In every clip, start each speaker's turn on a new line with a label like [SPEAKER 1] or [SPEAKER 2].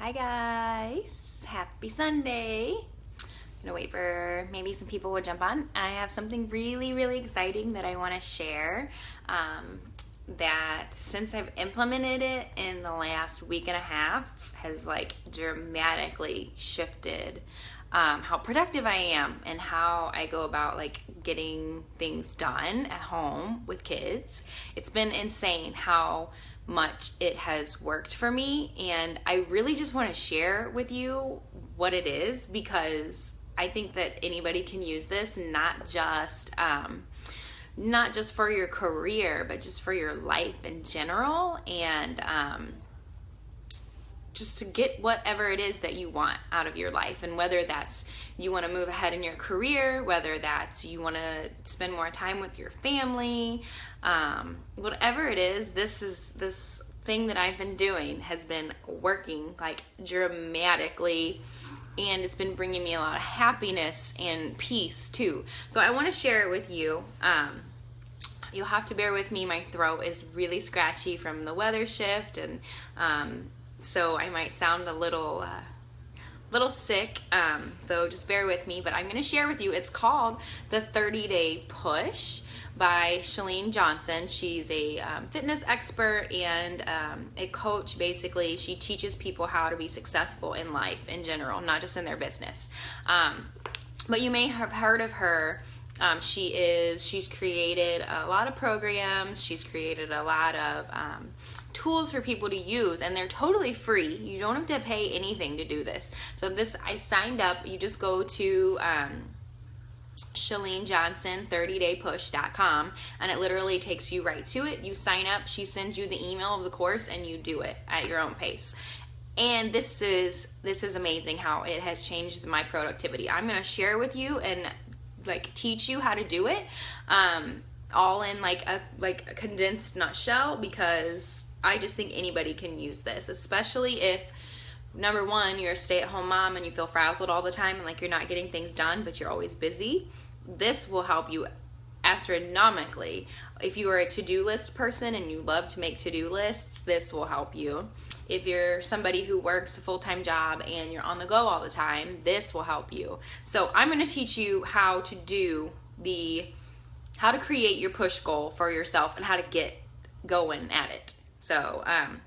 [SPEAKER 1] Hi guys, happy Sunday. I'm gonna wait for maybe some people will jump on. I have something really exciting that I want to share that since I've implemented it in the last week and a half has like dramatically shifted how productive I am and how I go about like getting things done at home with kids. It's been insane how much it has worked for me, and I really just want to share with you what it is because I think that anybody can use this, not just for your career, but just for your life in general, and just to get whatever it is that you want out of your life. And whether that's you want to move ahead in your career, whether that's you want to spend more time with your family, whatever it is, this thing that I've been doing has been working like dramatically, and it's been bringing me a lot of happiness and peace too. So I want to share it with you. You'll have to bear with me. My throat is really scratchy from the weather shift, and so I might sound a little sick, so just bear with me. But I'm going to share with you, it's called the 30-Day Push by Chalene Johnson. She's a fitness expert and a coach. Basically, she teaches people how to be successful in life in general, not just in their business. But you may have heard of her. She's created a lot of programs. She's created a lot of tools for people to use, and they're totally free. You don't have to pay anything to do this. So I signed up. You just go to Chalene Johnson 30daypush.com, and it literally takes you right to it. You sign up. She sends you the email of the course, and you do it at your own pace. And this is amazing how it has changed my productivity. I'm going to share with you and like teach you how to do it, all in like a condensed nutshell, because I just think anybody can use this, especially if, number one, you're a stay-at-home mom and you feel frazzled all the time and like you're not getting things done, but you're always busy. This will help you astronomically. If you are a to-do list person and you love to make to-do lists, this will help you. If you're somebody who works a full-time job and you're on the go all the time, this will help you. So I'm going to teach you how to create your push goal for yourself and how to get going at it. So I'm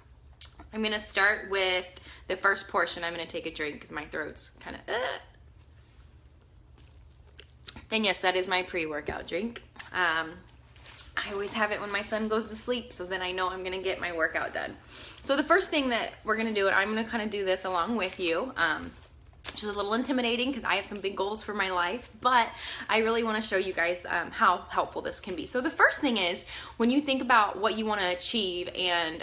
[SPEAKER 1] going to start with the first portion. I'm going to take a drink because my throat's kind of... And yes, that is my pre-workout drink. I always have it when my son goes to sleep, so then I know I'm going to get my workout done. So the first thing that we're going to do, and I'm going to kind of do this along with you, which is a little intimidating because I have some big goals for my life, but I really want to show you guys how helpful this can be. So the first thing is, when you think about what you want to achieve and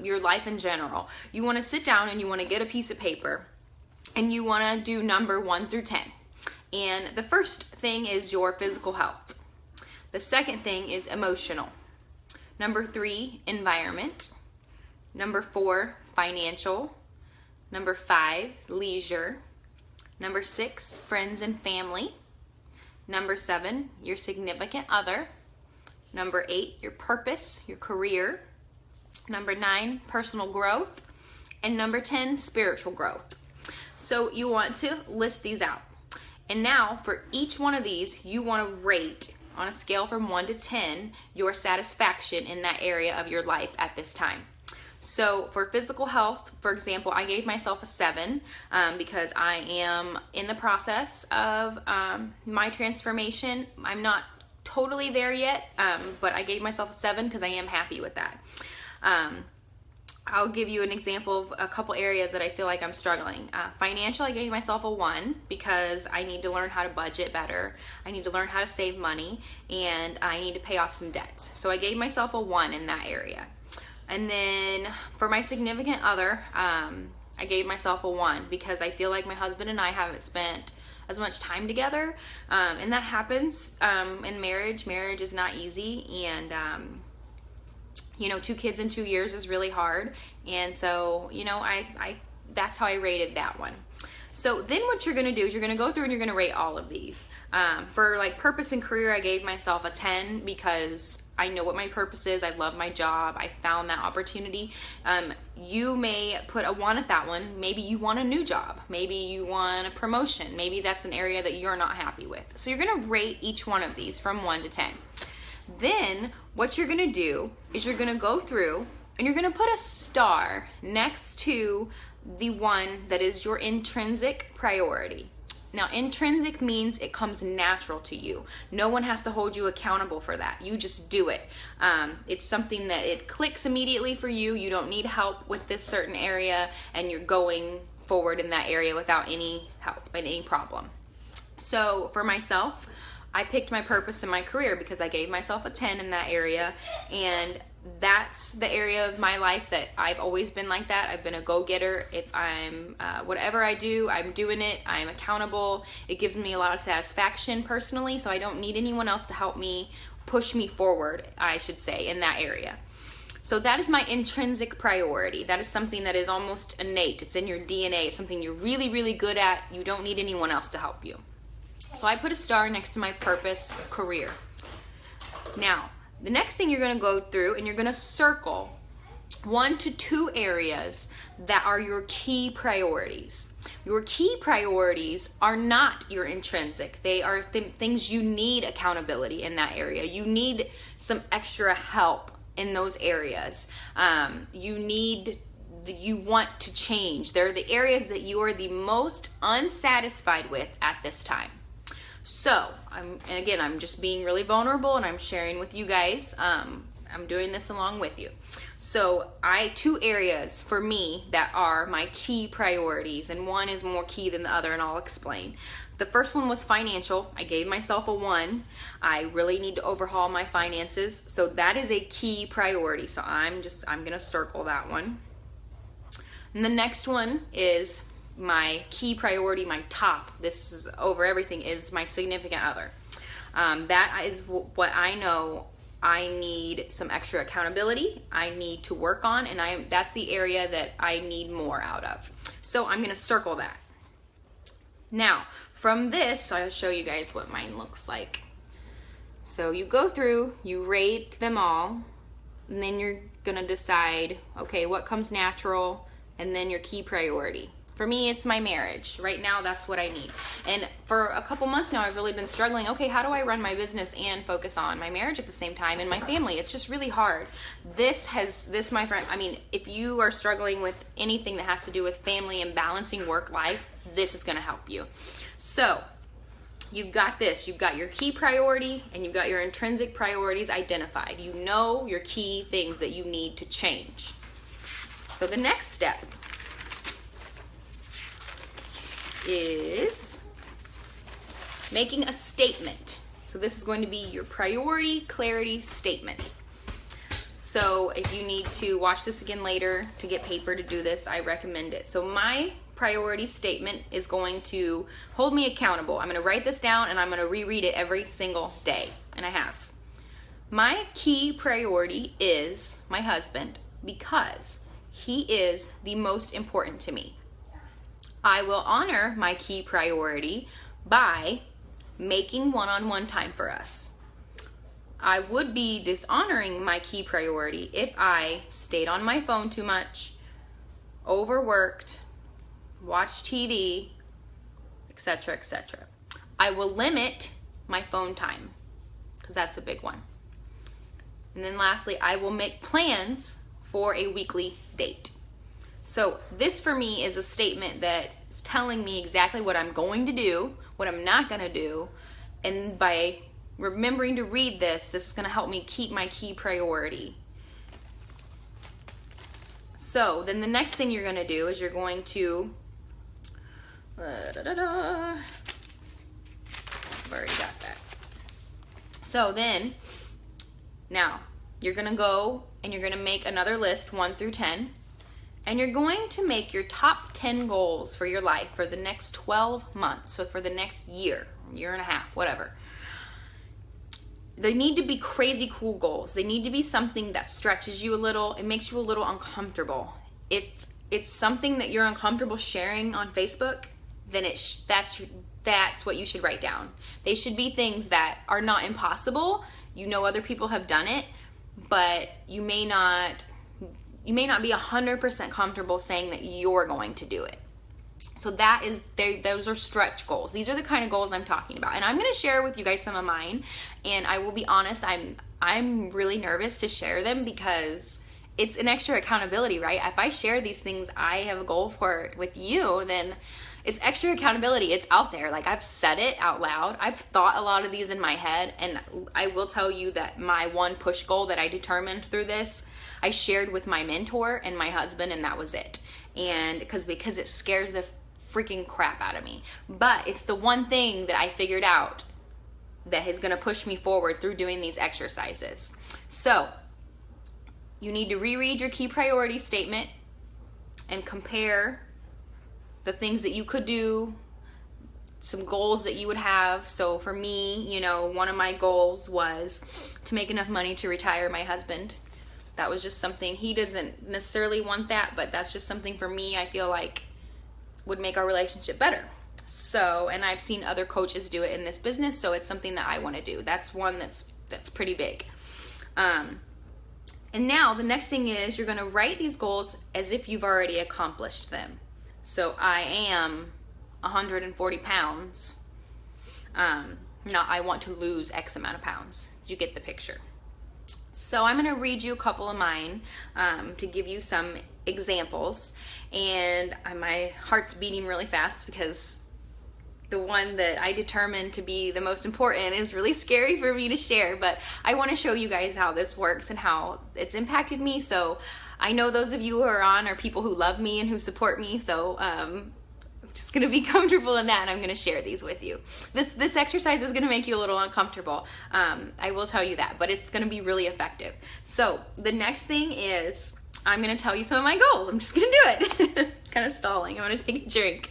[SPEAKER 1] your life in general, you want to sit down and you want to get a piece of paper and you want to do number 1 through 10. And the first thing is your physical health. The second thing is emotional. Number 3, environment. Number 4, financial. Number 5, leisure. Number 6, friends and family. Number 7, your significant other. Number 8, your purpose, your career. Number 9, personal growth. And number 10, spiritual growth. So you want to list these out. And now for each one of these, you want to rate on a scale from 1 to 10 your satisfaction in that area of your life at this time. So for physical health, for example, I gave myself a 7 because I am in the process of my transformation. I'm not totally there yet, but I gave myself a 7 because I am happy with that. I'll give you an example of a couple areas that I feel like I'm struggling. Financial, I gave myself a 1 because I need to learn how to budget better. I need to learn how to save money, and I need to pay off some debts. So I gave myself a 1 in that area. And then for my significant other, I gave myself a 1 because I feel like my husband and I haven't spent as much time together. And that happens in marriage. Marriage is not easy, and 2 kids in 2 years is really hard. And so, I that's how I rated that one. So then what you're gonna do is you're gonna go through and you're gonna rate all of these. For like purpose and career, I gave myself a 10 because I know what my purpose is. I love my job. I found that opportunity. You may put a 1 at that one. Maybe you want a new job. Maybe you want a promotion. Maybe that's an area that you're not happy with. So you're gonna rate each one of these from 1 to 10. Then what you're gonna do is you're gonna go through and you're gonna put a star next to the one that is your intrinsic priority. Now, intrinsic means it comes natural to you. No one has to hold you accountable for that. You just do it. It's something that it clicks immediately for you. You don't need help with this certain area, and you're going forward in that area without any help and any problem. So for myself, I picked my purpose in my career because I gave myself a 10 in that area, and that's the area of my life that I've always been like that. I've been a go-getter. If I'm, whatever I do, I'm doing it. I'm accountable. It gives me a lot of satisfaction personally, so I don't need anyone else to help me push me forward, I should say, in that area. So that is my intrinsic priority. That is something that is almost innate. It's in your DNA. It's something you're really, really good at. You don't need anyone else to help you. So I put a star next to my purpose, career. Now, the next thing you're going to go through and you're going to circle 1 to 2 areas that are your key priorities. Your key priorities are not your intrinsic. They are things you need accountability in that area. You need some extra help in those areas. You want to change. They're the areas that you are the most unsatisfied with at this time. So, I'm just being really vulnerable and I'm sharing with you guys. I'm doing this along with you. So, 2 areas for me that are my key priorities, and one is more key than the other, and I'll explain. The first one was financial. I gave myself a 1. I really need to overhaul my finances. So that is a key priority. So I'm going to circle that one. And the next one is my key priority, my top, this is over everything, is my significant other. That is what I know I need some extra accountability, I need to work on, and that's the area that I need more out of. So I'm going to circle that. Now, from this, I'll show you guys what mine looks like. So you go through, you rate them all, and then you're going to decide, okay, what comes natural, and then your key priority. For me, it's my marriage. Right now, that's what I need. And for a couple months now, I've really been struggling. Okay, how do I run my business and focus on my marriage at the same time and my family? It's just really hard. This, my friend, if you are struggling with anything that has to do with family and balancing work life, this is going to help you. So, you've got this. You've got your key priority and you've got your intrinsic priorities identified. You know your key things that you need to change. So the next step is making a statement. So this is going to be your priority clarity statement. So if you need to watch this again later to get paper to do this, I recommend it. So my priority statement is going to hold me accountable. I'm going to write this down and I'm going to reread it every single day. And I have. My key priority is my husband because he is the most important to me. I will honor my key priority by making one-on-one time for us. I would be dishonoring my key priority if I stayed on my phone too much, overworked, watched TV, etc., etc. I will limit my phone time because that's a big one. And then lastly, I will make plans for a weekly date. So this for me is a statement that is telling me exactly what I'm going to do, what I'm not going to do, and by remembering to read this is going to help me keep my key priority. So then the next thing you're going to do is you're going to I've already got that. So then now you're going to go and you're going to make another list 1 through 10. And you're going to make your top 10 goals for your life for the next 12 months. So for the next year and a half, whatever. They need to be crazy cool goals. They need to be something that stretches you a little. It makes you a little uncomfortable. If it's something that you're uncomfortable sharing on Facebook, then that's what you should write down. They should be things that are not impossible. You know other people have done it, but you may not be 100% comfortable saying that you're going to do it. So those are stretch goals. These are the kind of goals I'm talking about. And I'm going to share with you guys some of mine. And I will be honest, I'm really nervous to share them because it's an extra accountability, right? If I share these things I have a goal for with you, then it's extra accountability. It's out there. Like, I've said it out loud. I've thought a lot of these in my head. And I will tell you that my one push goal that I determined through this, I shared with my mentor and my husband, and that was it. And because it scares the freaking crap out of me. But it's the one thing that I figured out that is going to push me forward through doing these exercises. So you need to reread your key priority statement and compare the things that you could do, some goals that you would have. So for me, one of my goals was to make enough money to retire my husband. That was just something, he doesn't necessarily want that, but that's just something for me I feel like would make our relationship better. So, and I've seen other coaches do it in this business, so it's something that I want to do. That's one that's pretty big. And now the next thing is you're going to write these goals as if you've already accomplished them. So I am 140 pounds. Now I want to lose X amount of pounds. You get the picture. So I'm going to read you a couple of mine to give you some examples. And my heart's beating really fast because the one that I determined to be the most important is really scary for me to share. But I want to show you guys how this works and how it's impacted me. So I know those of you who are on are people who love me and who support me. So I'm just going to be comfortable in that, and I'm going to share these with you. This exercise is going to make you a little uncomfortable. I will tell you that, but it's going to be really effective. So the next thing is I'm going to tell you some of my goals. I'm just going to do it. Kind of stalling. I'm going to take a drink.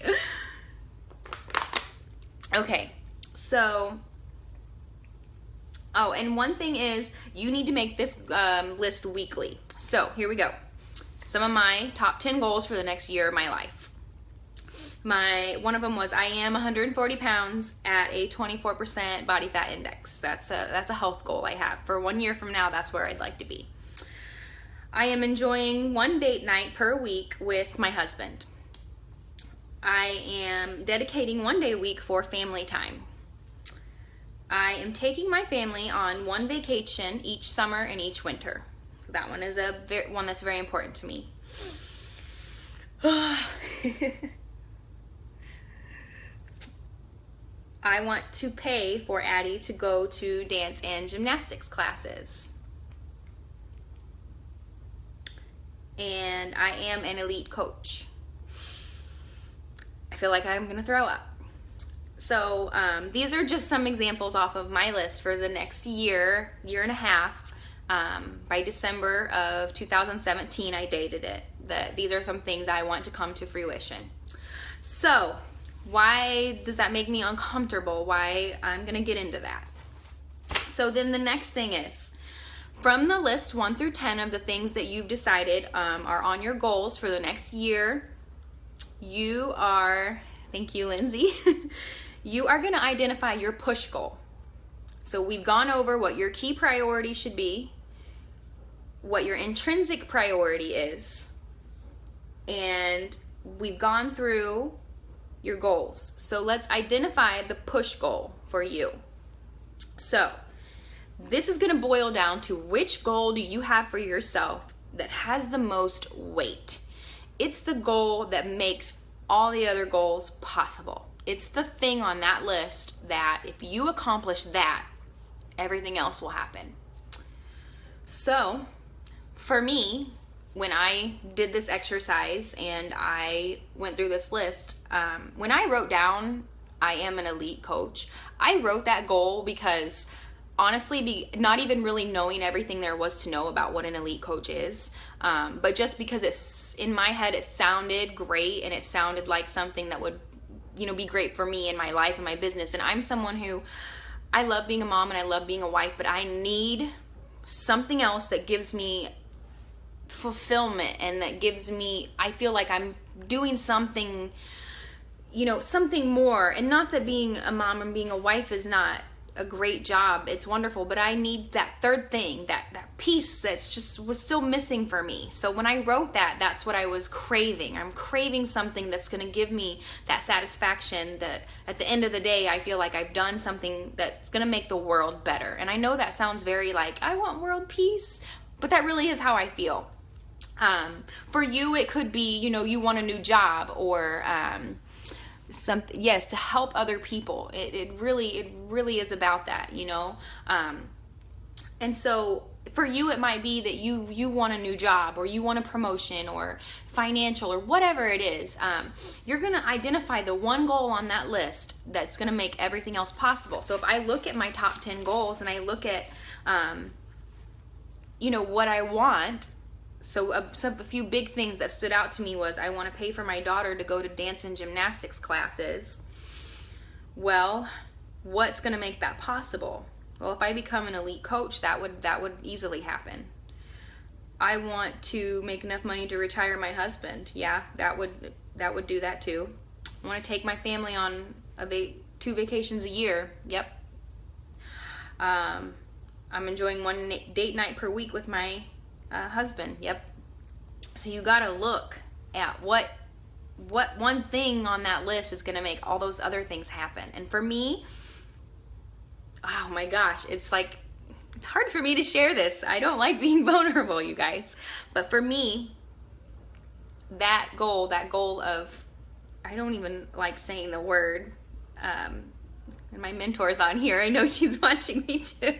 [SPEAKER 1] Okay, so, and one thing is you need to make this list weekly. So here we go. Some of my top 10 goals for the next year of my life. One of them was I am 140 pounds at a 24% body fat index. That's a health goal I have. For 1 year from now, that's where I'd like to be. I am enjoying one date night per week with my husband. I am dedicating 1 day a week for family time. I am taking my family on one vacation each summer and each winter. So that one is one that's very important to me. I want to pay for Addie to go to dance and gymnastics classes. And I am an elite coach. I feel like I'm gonna throw up. So these are just some examples off of my list for the next year and a half. By December of 2017, I dated it. These are some things I want to come to fruition. So why does that make me uncomfortable? I'm gonna get into that. So then the next thing is, from the list 1 through 10 of the things that you've decided are on your goals for the next year, thank you, Lindsay, you are gonna identify your push goal. So we've gone over what your key priority should be, what your intrinsic priority is, and we've gone through your goals. So let's identify the push goal for you. So this is going to boil down to which goal do you have for yourself that has the most weight. It's the goal that makes all the other goals possible. It's the thing on that list that if you accomplish that, everything else will happen. So for me, when I did this exercise and I went through this list, when I wrote down I am an elite coach, I wrote that goal because honestly, not even really knowing everything there was to know about what an elite coach is, but just because it's in my head, it sounded great and it sounded like something that would, be great for me in my life and my business. And I'm someone who, I love being a mom and I love being a wife, but I need something else that gives me fulfillment and that gives me, I feel like I'm doing something something more. And not that being a mom and being a wife is not a great job. It's wonderful, but I need that third thing, that piece that's just was still missing for me. So when I wrote that, that's what I was craving. I'm craving something that's going to give me that satisfaction, that at the end of the day, I feel like I've done something that's going to make the world better. And I know that sounds very like, I want world peace, but that really is how I feel. For you, it could be, you want a new job, or something, yes, to help other people. It really is about that, and so for you, it might be that you want a new job, or you want a promotion, or financial, or whatever it is. You're going to identify the one goal on that list that's going to make everything else possible. So if I look at my top 10 goals, and I look at what I want. So a few big things that stood out to me was, I want to pay for my daughter to go to dance and gymnastics classes. Well, what's going to make that possible? Well, if I become an elite coach, that would easily happen. I want to make enough money to retire my husband. Yeah, that would do that too. I want to take my family on 2 vacations a year. Yep. I'm enjoying 1 date night per week with my husband. Yep. So you got to look at what one thing on that list is going to make all those other things happen. And for me, oh my gosh, it's hard for me to share this. I don't like being vulnerable, you guys. But for me, that goal of, I don't even like saying the word, and my mentor's on here. I know she's watching me too.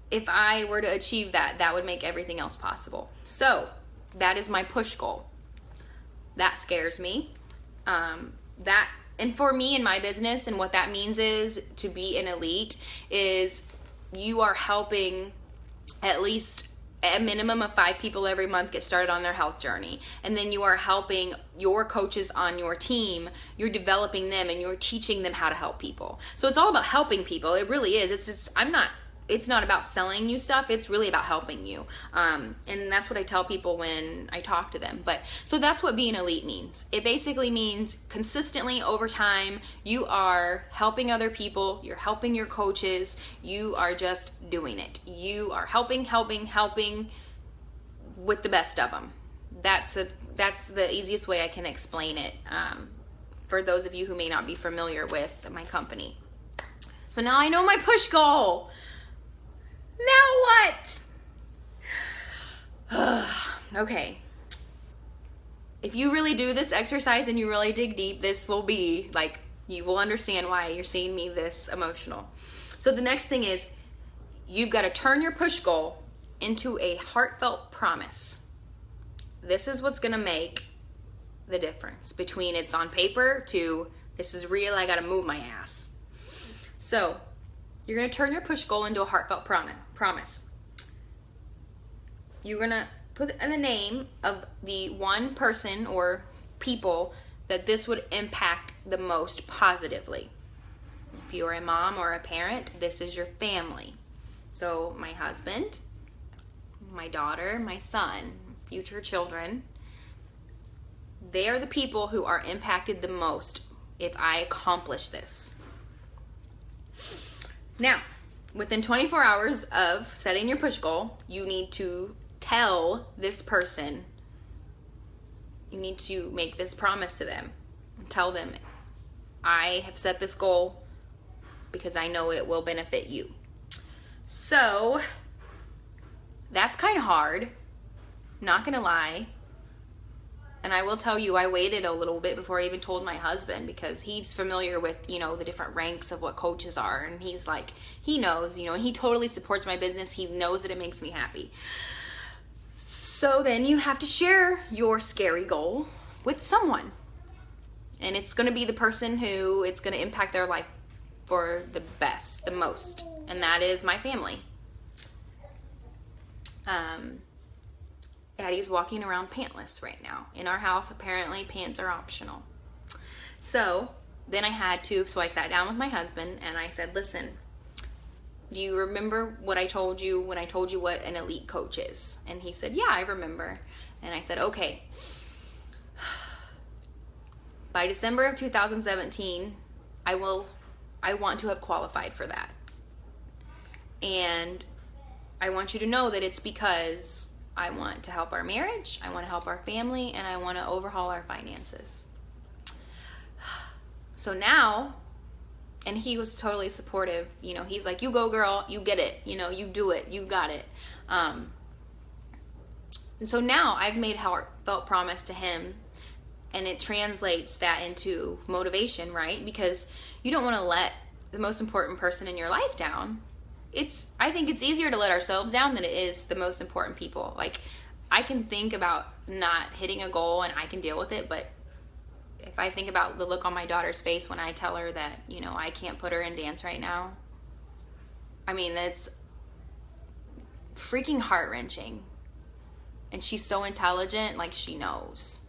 [SPEAKER 1] If I were to achieve that would make everything else possible. So that is my push goal. That scares me. And for me in my business, and what that means is to be an elite is you are helping at least a minimum of 5 people every month get started on their health journey. And then you are helping your coaches on your team. You're developing them, and you're teaching them how to help people. So it's all about helping people. It really is. It's not about selling you stuff. It's really about helping you. And that's what I tell people when I talk to them. So that's what being elite means. It basically means consistently over time, you are helping other people. You're helping your coaches. You are just doing it. You are helping with the best of them. That's the easiest way I can explain it. For those of you who may not be familiar with my company. So now I know my push goal. Now what? Okay. If you really do this exercise and you really dig deep, this will be you will understand why you're seeing me this emotional. So the next thing is, you've got to turn your push goal into a heartfelt promise. This is what's going to make the difference between it's on paper to this is real, I got to move my ass. So you're going to turn your push goal into a heartfelt promise. You're going to put in the name of the one person or people that this would impact the most positively. If you're a mom or a parent, this is your family. So my husband, my daughter, my son, future children, they are the people who are impacted the most if I accomplish this. Now, within 24 hours of setting your push goal, you need to tell this person, you need to make this promise to them. Tell them, I have set this goal because I know it will benefit you. So, that's kind of hard, not gonna lie. And I will tell you, I waited a little bit before I even told my husband, because he's familiar with, the different ranks of what coaches are. And he's like, he knows, and he totally supports my business. He knows that it makes me happy. So then you have to share your scary goal with someone. And it's going to be the person who it's going to impact their life for the best, the most. And that is my family. Addie's walking around pantless right now. In our house, apparently, pants are optional. So then so I sat down with my husband and I said, listen, do you remember what I told you when I told you what an elite coach is? And he said, yeah, I remember. And I said, okay, By December of 2017, I want to have qualified for that. And I want you to know that it's because I want to help our marriage, I want to help our family, and I want to overhaul our finances. So now, and he was totally supportive. You know, he's like, you go girl, you get it. You know, you do it, you got it. And so now I've made heartfelt promise to him, and it translates that into motivation, right? Because you don't want to let the most important person in your life down. I think it's easier to let ourselves down than it is the most important people. Like, I can think about not hitting a goal and I can deal with it, but if I think about the look on my daughter's face when I tell her that, you know, I can't put her in dance right now, I mean, that's freaking heart-wrenching. And she's so intelligent, like, she knows.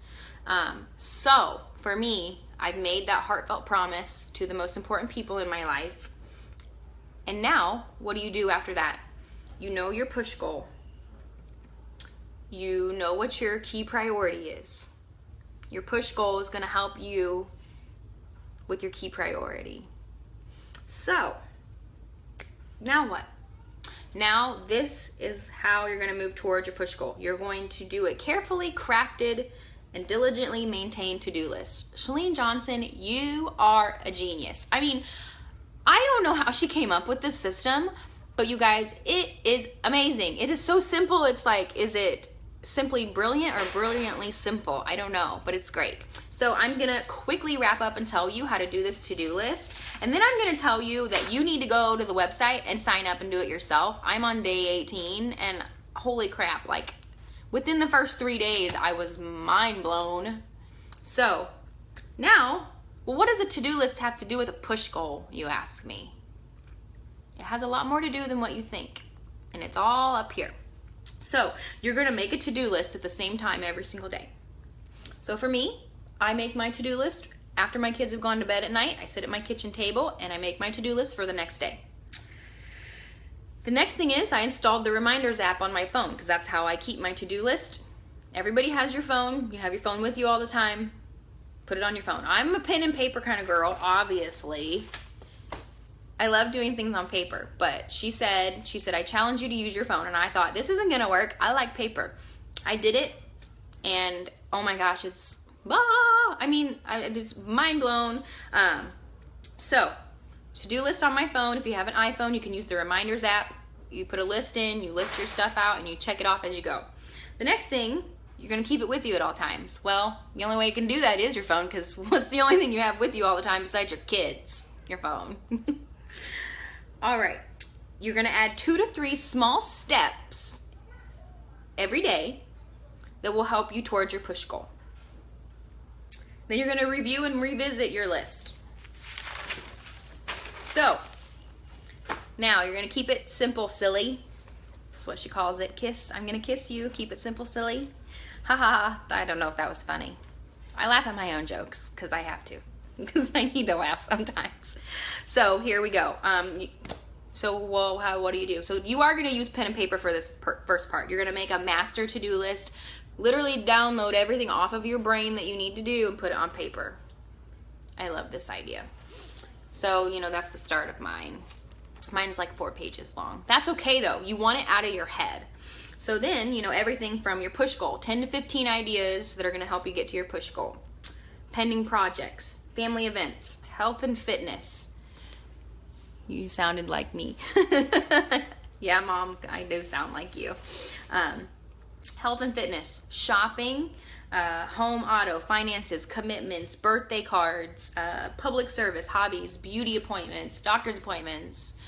[SPEAKER 1] So for me, I've made that heartfelt promise to the most important people in my life. And now, what do you do after that? You know your push goal. You know what your key priority is. Your push goal is going to help you with your key priority. So, now what? Now, this is how you're going to move towards your push goal. You're going to do a carefully crafted and diligently maintained to-do list. Chalene Johnson, you are a genius. I mean, I don't know how she came up with this system, but you guys, it is amazing. It is so simple. It's like, is it simply brilliant or brilliantly simple? I don't know, but it's great. So I'm gonna quickly wrap up and tell you how to do this to-do list. And then I'm gonna tell you that you need to go to the website and sign up and do it yourself. I'm on day 18 and holy crap, like within the first 3 days, I was mind blown. So now, well, what does a to-do list have to do with a push goal, you ask me? It has a lot more to do than what you think, and it's all up here. So you're gonna make a to-do list at the same time every single day. So for me, I make my to-do list after my kids have gone to bed at night. I sit at my kitchen table and I make my to-do list for the next day. The next thing is I installed the reminders app on my phone because that's how I keep my to-do list. Everybody has your phone. You have your phone with you all the time. Put it on your phone. I'm a pen and paper kind of girl, obviously. I love doing things on paper, but she said, I challenge you to use your phone. And I thought, this isn't gonna work. I like paper. I did it, and oh my gosh, it's, I'm just mind blown. So, to-do list on my phone. If you have an iPhone, you can use the reminders app. You put a list in, you list your stuff out, and you check it off as you go. The next thing, you're gonna keep it with you at all times. Well, the only way you can do that is your phone, because what's the only thing you have with you all the time besides your kids? Your phone. All right, you're gonna add 2 to 3 small steps every day that will help you towards your push goal. Then you're gonna review and revisit your list. So, now you're gonna keep it simple, silly. That's what she calls it, kiss. I'm gonna kiss you, keep it simple, silly. Ha ha ha, I don't know if that was funny. I laugh at my own jokes, because I have to. Because I need to laugh sometimes. So here we go. What do you do? So you are going to use pen and paper for this first part. You're going to make a master to-do list. Literally download everything off of your brain that you need to do and put it on paper. I love this idea. So, you know, that's the start of mine. Mine's like 4 pages long. That's okay though. You want it out of your head. So then, you know, everything from your push goal, 10 to 15 ideas that are going to help you get to your push goal. Pending projects, family events, health and fitness. You sounded like me. Yeah, Mom, I do sound like you. Health and fitness, shopping, home, auto, finances, commitments, birthday cards, public service, hobbies, beauty appointments, doctor's appointments,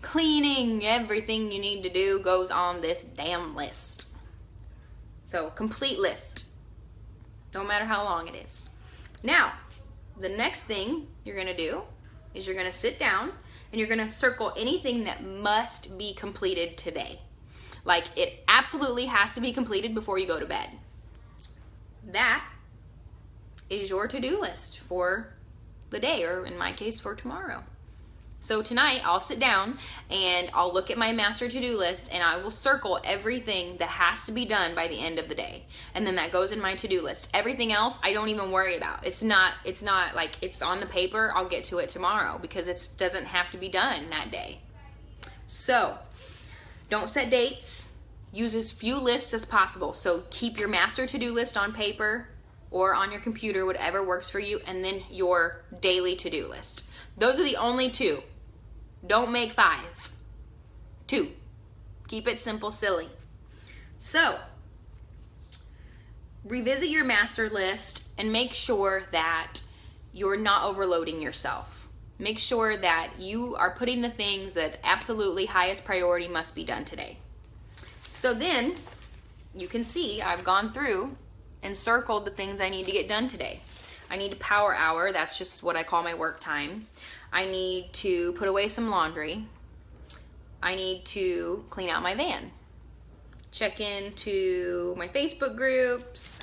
[SPEAKER 1] cleaning. Everything you need to do goes on this damn list. So, complete list. No matter how long it is. Now, the next thing you're going to do is you're going to sit down and you're going to circle anything that must be completed today. Like, it absolutely has to be completed before you go to bed. That is your to-do list for the day, or in my case, for tomorrow. So tonight I'll sit down and I'll look at my master to-do list and I will circle everything that has to be done by the end of the day. And then that goes in my to-do list. Everything else I don't even worry about. It's not like it's on the paper, I'll get to it tomorrow, because it doesn't have to be done that day. So don't set dates. Use as few lists as possible. So keep your master to-do list on paper or on your computer, whatever works for you, and then your daily to-do list. Those are the only two. Don't make 5. 2. Keep it simple, silly. So, revisit your master list and make sure that you're not overloading yourself. Make sure that you are putting the things that absolutely highest priority must be done today. So then, you can see I've gone through and circled the things I need to get done today. I need a power hour. That's just what I call my work time. I need to put away some laundry. I need to clean out my van. Check into my Facebook groups.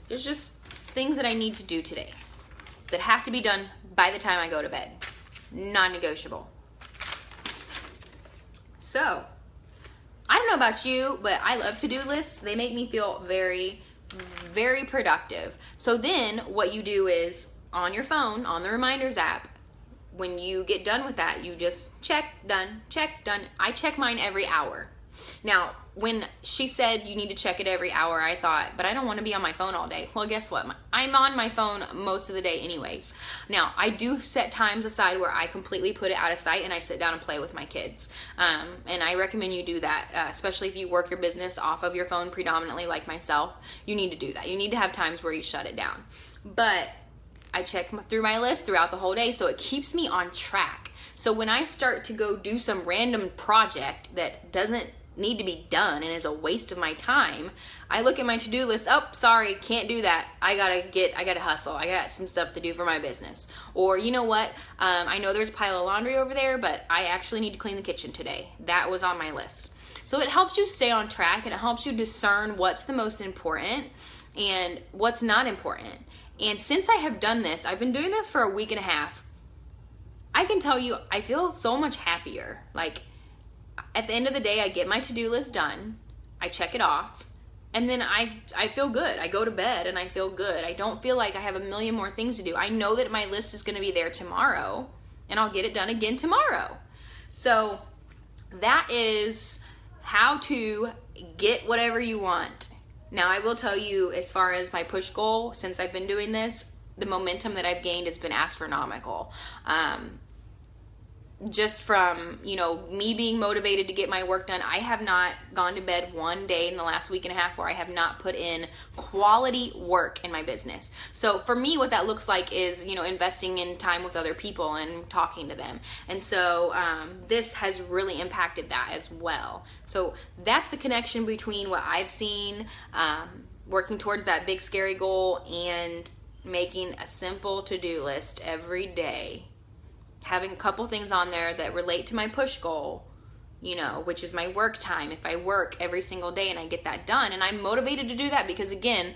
[SPEAKER 1] There's just things that I need to do today that have to be done by the time I go to bed. Non-negotiable. So, I don't know about you, but I love to-do lists. They make me feel very, very productive. So then what you do is on your phone, on the reminders app, when you get done with that, you just check, done, check, done. I check mine every hour. Now, when she said you need to check it every hour, I thought, but I don't want to be on my phone all day. Well, guess what? I'm on my phone most of the day anyways. Now, I do set times aside where I completely put it out of sight and I sit down and play with my kids. And I recommend you do that, especially if you work your business off of your phone predominantly like myself. You need to do that. You need to have times where you shut it down. But I check through my list throughout the whole day, so it keeps me on track. So when I start to go do some random project that doesn't need to be done and is a waste of my time, I look at my to-do list. Oh, sorry, can't do that. I gotta hustle. I got some stuff to do for my business. Or you know what? I know there's a pile of laundry over there, but I actually need to clean the kitchen today. That was on my list. So it helps you stay on track and it helps you discern what's the most important and what's not important. And since I have done this, I've been doing this for a week and a half, I can tell you I feel so much happier. Like, at the end of the day, I get my to-do list done, I check it off, and then I feel good. I go to bed and I feel good. I don't feel like I have a million more things to do. I know that my list is going to be there tomorrow, and I'll get it done again tomorrow. So that is how to get whatever you want. Now, I will tell you, as far as my push goal, since I've been doing this, the momentum that I've gained has been astronomical. Just from, me being motivated to get my work done, I have not gone to bed one day in the last week and a half where I have not put in quality work in my business. So for me, what that looks like is, investing in time with other people and talking to them. And so this has really impacted that as well. So that's the connection between what I've seen, working towards that big scary goal, and making a simple to-do list every day. Having a couple things on there that relate to my push goal, which is my work time. If I work every single day and I get that done, and I'm motivated to do that because, again,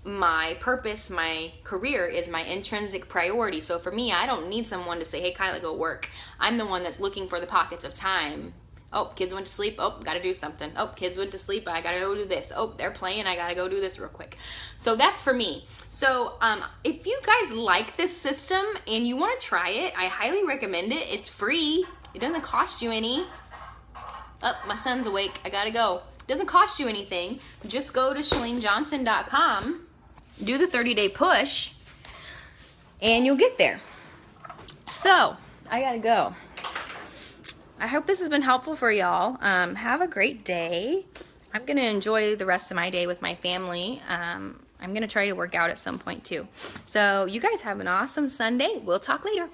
[SPEAKER 1] my purpose, my career is my intrinsic priority. So for me, I don't need someone to say, hey, Kyla, go work. I'm the one that's looking for the pockets of time. Oh, kids went to sleep. Oh, gotta do something. Oh, kids went to sleep. I gotta go do this. Oh, they're playing. I gotta go do this real quick. So that's for me. So if you guys like this system and you want to try it, I highly recommend it. It's free. It doesn't cost you any. Oh, my son's awake. I gotta go. It doesn't cost you anything. Just go to ShaleneJohnson.com, do the 30-day push, and you'll get there. So I gotta go. I hope this has been helpful for y'all. Have a great day. I'm going to enjoy the rest of my day with my family. I'm going to try to work out at some point too. So you guys have an awesome Sunday. We'll talk later.